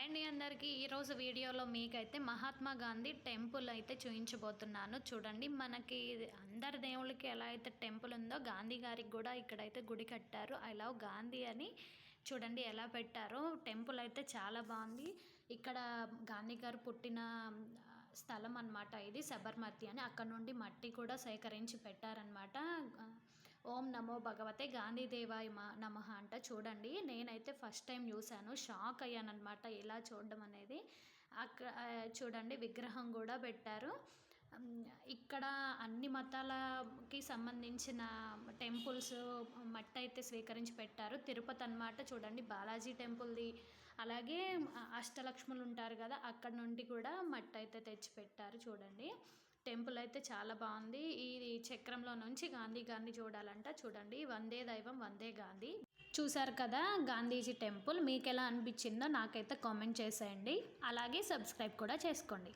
అండి అందరికీ ఈరోజు వీడియోలో మీకైతే మహాత్మా గాంధీ టెంపుల్ అయితే చూపించబోతున్నాను. చూడండి, మనకి అందరి దేవుళ్ళకి ఎలా అయితే టెంపుల్ ఉందో గాంధీ గారికి కూడా ఇక్కడైతే గుడి కట్టారు. ఐ లవ్ గాంధీ అని చూడండి ఎలా పెట్టారో. టెంపుల్ అయితే చాలా బాగుంది. ఇక్కడ గాంధీ గారు పుట్టిన స్థలం అన్నమాట ఇది, సబర్మతి అని. అక్కడ నుండి మట్టి కూడా సేకరించి పెట్టారనమాట. ఓం నమో భగవతే గాంధీదేవాయ నమః అంట. చూడండి, నేనైతే ఫస్ట్ టైం చూశాను, షాక్ అయ్యాను అనమాట ఇలా చూడడం అనేది. అక్కడ చూడండి విగ్రహం కూడా పెట్టారు. ఇక్కడ అన్ని మతాలకి సంబంధించిన టెంపుల్స్ మట్టి అయితే స్వీకరించి పెట్టారు. తిరుపతి అన్నమాట. చూడండి, బాలాజీ టెంపుల్ది, అలాగే అష్టలక్ష్ములు ఉంటారు కదా, అక్కడ నుండి కూడా మట్టి అయితే తెచ్చి పెట్టారు. చూడండి, టెంపుల్ అయితే చాలా బాగుంది. ఈ చక్రంలో నుంచి గాంధీ గారిని చూడాలంట. చూడండి, వందే దైవం వందే గాంధీ. చూసారు కదా గాంధీజీ టెంపుల్. మీకు ఎలా అనిపించిందో నాకైతే కామెంట్ చేసేయండి. అలాగే సబ్స్క్రైబ్ కూడా చేసుకోండి.